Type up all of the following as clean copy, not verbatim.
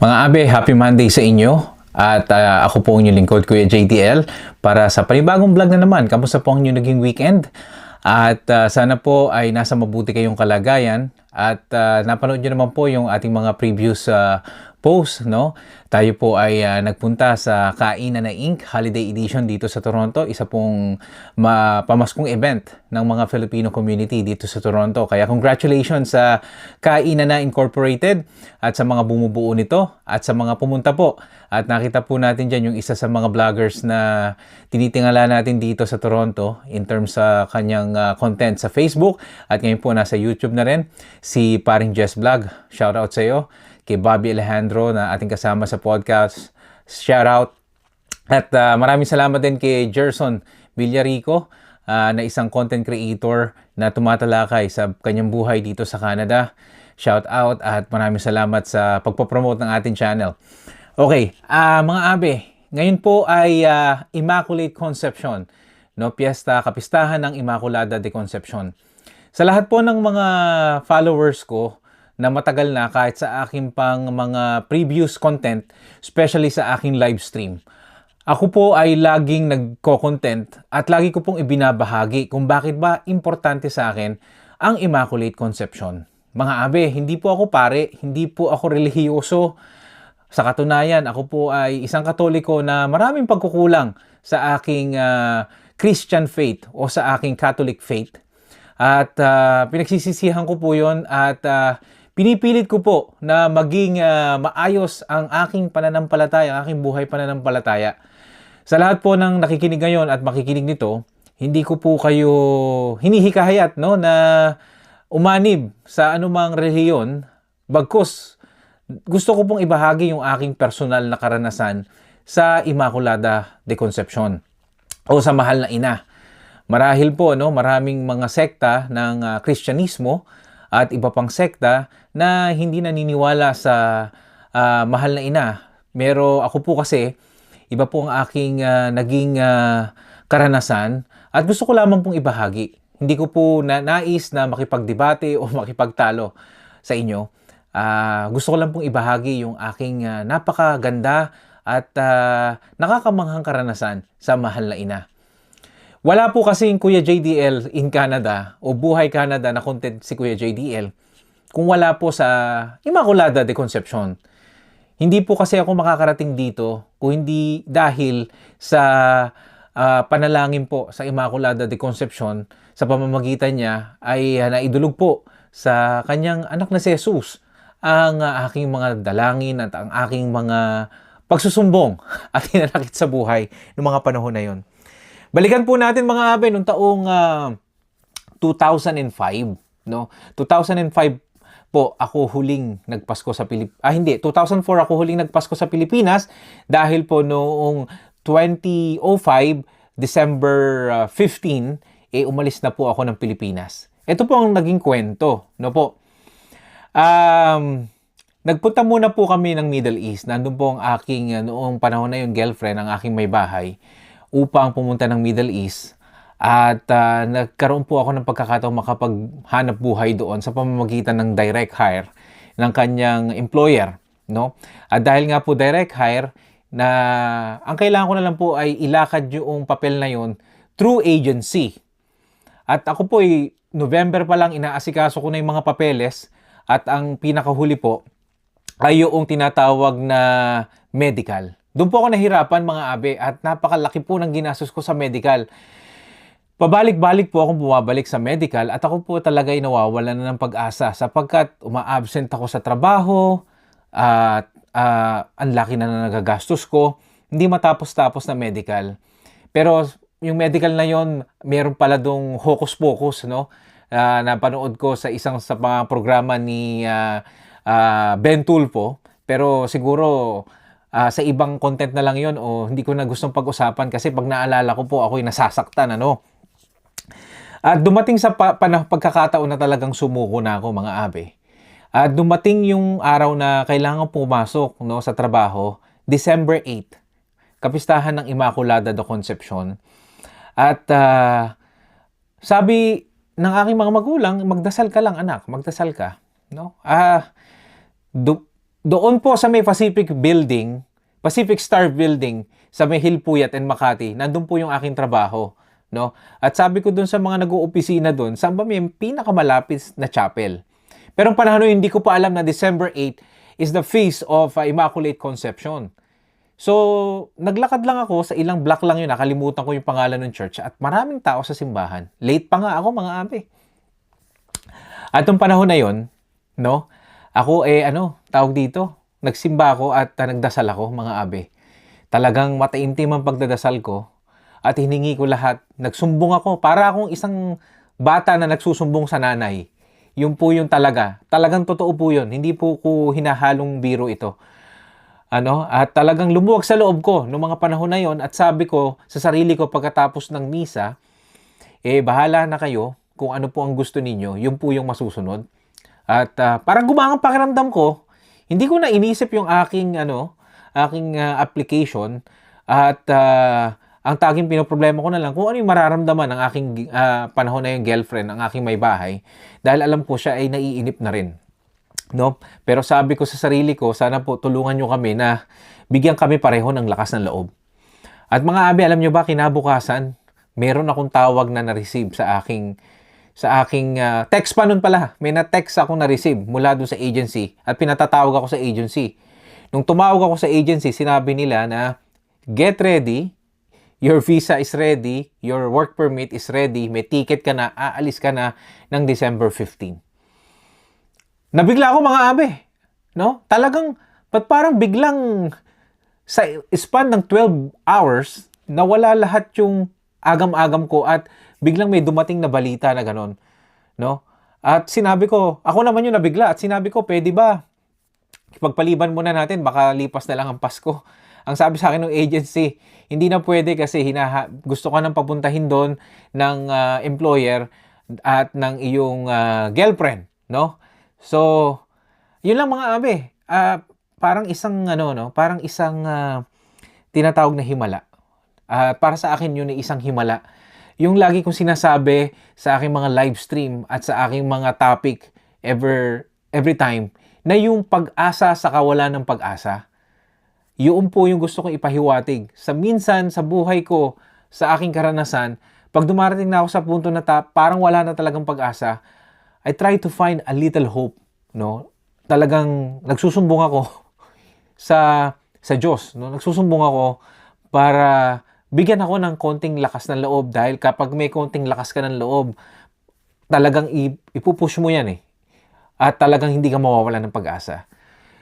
Mga abe, happy Monday sa inyo. At ako po ang inyong lingkod, Kuya JDL, para sa panibagong vlog na naman. Kamusta po ang inyong naging weekend? At sana po ay nasa mabuti kayong kalagayan. At napanood nyo naman po yung ating mga previous posts, no? Tayo po ay nagpunta sa Kainan na Inc. Holiday Edition dito sa Toronto. Isa pong pamaskong event ng mga Filipino community dito sa Toronto. Kaya congratulations sa Kainan na Incorporated at sa mga bumubuo nito at sa mga pumunta po. At nakita po natin dyan yung isa sa mga vloggers na tinitingala natin dito sa Toronto in terms sa kanyang content sa Facebook. At ngayon po nasa YouTube na rin, si Paring Jess Vlog. Shout out sa iyo. Kay Bobby Alejandro na ating kasama sa podcast. Shout out. At maraming salamat din kay Gerson Villarico na isang content creator na tumatalakay sa kanyang buhay dito sa Canada. Shout out at maraming salamat sa pagpopromote ng ating channel. Okay, mga abe, ngayon po ay Immaculate Conception, no? Piyesta, kapistahan ng Immaculada de Concepcion. Sa lahat po ng mga followers ko na matagal na kahit sa aking pang mga previous content, especially sa aking live stream, ako po ay laging nagko-content at lagi ko pong ibinabahagi kung bakit ba importante sa akin ang Immaculate Conception. Mga abe, hindi po ako pare, hindi po ako relihiyoso. Sa katunayan, ako po ay isang Katoliko na maraming pagkukulang sa aking Christian faith o sa aking Catholic faith. At pinagsisisihan ko po yon at pinipilit ko po na maging maayos ang aking pananampalataya, ang aking buhay pananampalataya. Sa lahat po ng nakikinig ngayon at makikinig nito, hindi ko po kayo hinihikayat, no, na umanib sa anumang relihiyon, bagkus gusto ko pong ibahagi yung aking personal na karanasan sa Immaculada de Concepcion o sa Mahal na Ina. Marahil po, no, maraming mga sekta ng Kristyanismo at iba pang sekta na hindi naniniwala sa Mahal na Ina. Pero ako po kasi, iba po ang aking naging karanasan at gusto ko lamang pong ibahagi. Hindi ko po nais na makipagdebate o makipagtalo sa inyo. Gusto ko lang pong ibahagi yung aking napakaganda at nakakamanghang karanasan sa Mahal na Ina. Wala po kasing Kuya JDL in Canada o Buhay Canada na content si Kuya JDL kung wala po sa Immaculada de Concepcion. Hindi po kasi ako makakarating dito kung hindi dahil sa panalangin po sa Immaculada de Concepcion. Sa pamamagitan niya ay naidulog po sa kanyang anak na si Jesus ang aking mga dalangin at ang aking mga pagsusumbong at hinanakit sa buhay ng mga panahon na yon. Balikan po natin mga abe noong taong 2005, no? 2005 po ako huling nagpasko sa Pilipinas. 2004 ako huling nagpasko sa Pilipinas dahil po noong 2005, December 15, umalis na po ako ng Pilipinas. Ito po ang naging kwento, no po. Nagpunta muna po kami ng Middle East. Nandun po ang aking, noong panahon na yun, girlfriend, ang aking may bahay, upang pumunta ng Middle East. At nagkaroon po ako ng pagkakataong makapaghanap buhay doon sa pamamagitan ng direct hire ng kanyang employer, no? At dahil nga po direct hire, na ang kailangan ko na lang po ay ilakad yung papel na yun through agency. At ako po ay November pa lang inaasikaso ko na yung mga papeles. At ang pinakahuli po ay yung tinatawag na medical. Doon po ako nahirapan mga abe at napakalaki po ng ginastos ko sa medical. Pabalik-balik po akong bumabalik sa medical at ako po talaga ay nawawalan na ng pag-asa sapagkat uma-absent ako sa trabaho at ang laki na nagagastos ko. Hindi matapos-tapos na medical. Pero yung medical na yon, meron pala dong hocus-pocus, no? Napanood ko sa isang sa mga programa ni Ben Tulfo, pero siguro sa ibang content na lang yon o hindi ko na gustong pag-usapan kasi pag naalala ko po ako'y nasasaktan, ano. At dumating sa pagkakataon na talagang sumuko na ako mga abe. At dumating yung araw na kailangan pumasok, no, sa trabaho, December 8, kapistahan ng Immaculada de Concepcion. At sabi ng aking mga magulang, magdasal ka lang anak, magdasal ka, no? doon po sa may Pacific Building, Pacific Star Building, sa may Hilpuyat and Makati, nandun po yung aking trabaho. No? At sabi ko doon sa mga nag-oopisina doon, saan ba may pinakamalapit na chapel? Pero ang panahon nun, hindi ko pa alam na December 8 is the feast of Immaculate Conception. So, naglakad lang ako sa ilang block lang yun. Nakalimutan ko yung pangalan ng church at maraming tao sa simbahan. Late pa nga ako, mga abe. At yung panahon na yun, no, ako tawag dito, nagsimba ako at nagdasal ako, mga abe. Talagang mataimtim ang pagdadasal ko at hiningi ko lahat. Nagsumbong ako, para akong isang bata na nagsusumbong sa nanay. Yun po yung talagang totoo po yun. Hindi po ko hinahalong biro ito. At talagang lumuwag sa loob ko noong mga panahon na yon at sabi ko sa sarili ko pagkatapos ng misa, bahala na kayo kung ano po ang gusto ninyo, yun po yung masusunod. At parang gumangang pakiramdam ko, hindi ko na inisip yung aking application at ang taging pinoproblema ko na lang kung ano yung mararamdaman ng aking panahon na yung girlfriend, ang aking may bahay, dahil alam ko siya ay naiinip na rin. No? Pero sabi ko sa sarili ko, sana po tulungan nyo kami na bigyan kami pareho ng lakas ng loob. At mga abi, alam nyo ba, kinabukasan, meron akong tawag na na-receive sa aking text pa nun pala. May na-text ako na-receive mula dun sa agency at pinatatawag ako sa agency. Nung tumawag ako sa agency, sinabi nila na, get ready, your visa is ready, your work permit is ready, may ticket ka na, aalis ka na ng December 15. Nabigla ako, mga abe, no? Talagang, parang biglang sa span ng 12 hours, nawala lahat yung agam-agam ko at biglang may dumating na balita na ganon, no? At sinabi ko, ako naman yung nabigla at sinabi ko, pwede ba? Pagpaliban muna natin, baka lipas na lang ang Pasko. Ang sabi sa akin ng agency, hindi na pwede kasi gusto ka nang papuntahin doon ng employer at ng iyong girlfriend, no? So, yun lang, mga abe. Parang isang parang isang tinatawag na himala. Para sa akin yun ay isang himala. Yung lagi kong sinasabi sa aking mga live stream at sa aking mga topic every time, na yung pag-asa sa kawalan ng pag-asa. Yun po yung gusto kong ipahiwatig. Minsan sa buhay ko, sa aking karanasan, pag dumarating na ako sa punto na parang wala na talagang pag-asa, I try to find a little hope, no? Talagang nagsusumbong ako sa Diyos, no? Nagsusumbong ako para bigyan ako ng konting lakas ng loob, dahil kapag may konting lakas ka ng loob, talagang ipupush mo yan, eh. At talagang hindi ka mawawalan ng pag-asa.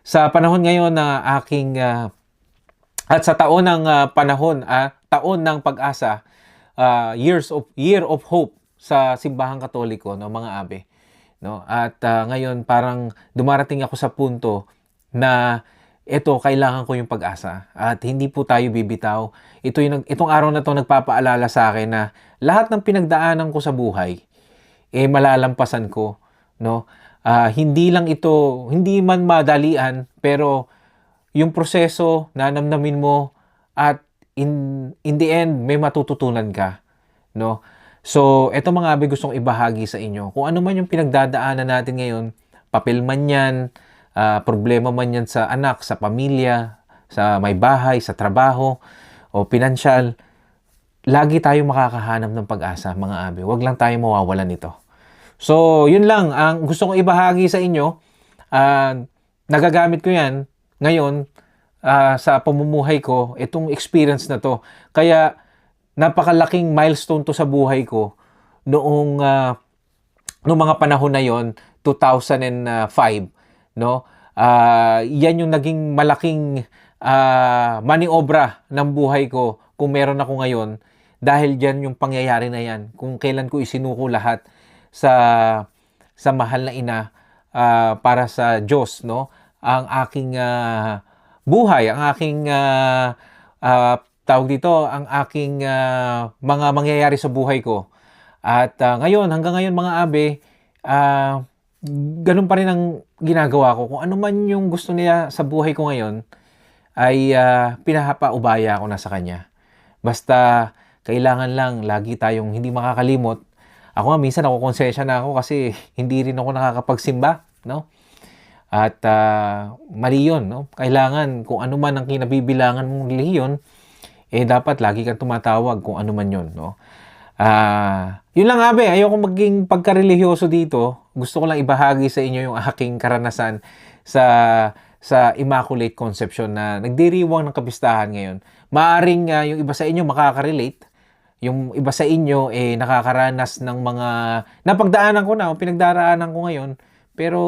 Sa panahon ngayon na at sa taon ng taon ng pag-asa, year of hope sa simbahang Katoliko, no, mga abe. No? At ngayon parang dumarating ako sa punto na kailangan ko yung pag-asa at hindi po tayo bibitaw. Itong araw na to nagpapaalala sa akin na lahat ng pinagdaanan ko sa buhay malalampasan ko, no? Hindi man madalian, pero yung proseso na namnamin mo at in the end may matututunan ka, no? So, eto mga abe, gustong ibahagi sa inyo. Kung ano man yung pinagdadaanan natin ngayon, papel man yan, problema man yan sa anak, sa pamilya, sa may bahay, sa trabaho, o pinansyal, lagi tayo makakahanap ng pag-asa, mga abe. Huwag lang tayo mawawalan nito. So, yun lang ang gusto kong ibahagi sa inyo. Nagagamit ko yan ngayon sa pamumuhay ko, itong experience na to. Kaya, napakalaking milestone to sa buhay ko noong mga panahon na yon, 2005, no? Yan yung naging malaking maniobra ng buhay ko kung meron ako ngayon, dahil diyan yung pangyayari na yan, kung kailan ko isinuko lahat sa mahal na ina, para sa Diyos, no? Ang aking buhay, ang aking tawag dito, ang aking mga mangyayari sa buhay ko. At hanggang ngayon, mga abe, ganun pa rin ang ginagawa ko. Kung ano man yung gusto niya sa buhay ko ngayon, ay pinapaubaya ko na sa kanya. Basta, kailangan lang lagi tayong hindi makakalimot. Ako nga, minsan nakukonsensya na ako kasi hindi rin ako nakakapagsimba, no? At mali yun, no? Kailangan kung ano man ang kinabibilangan mong relihiyon, dapat lagi kang tumatawag kung ano man yun, no? Yun lang, Abe. Ayoko maging pagkarelihiyoso dito. Gusto ko lang ibahagi sa inyo yung aking karanasan sa Immaculate Conception na nagdiriwang ng kapistahan ngayon. Maaring yung iba sa inyo makaka-relate. Yung iba sa inyo nakakaranas ng mga napagdaanan ko na o pinagdaraanan ko ngayon. Pero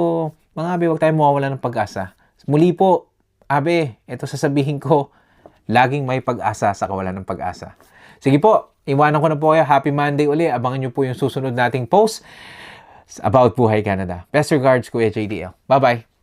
mga Abe, huwag tayong mawawala ng pag-asa. Muli po, Abe, ito sasabihin ko, laging may pag-asa sa kawalan ng pag-asa. Sige po, iwanan ko na po kayo. Happy Monday uli. Abangan nyo po yung susunod nating post about Buhay Canada. Best regards, Kuya JDL. Bye-bye.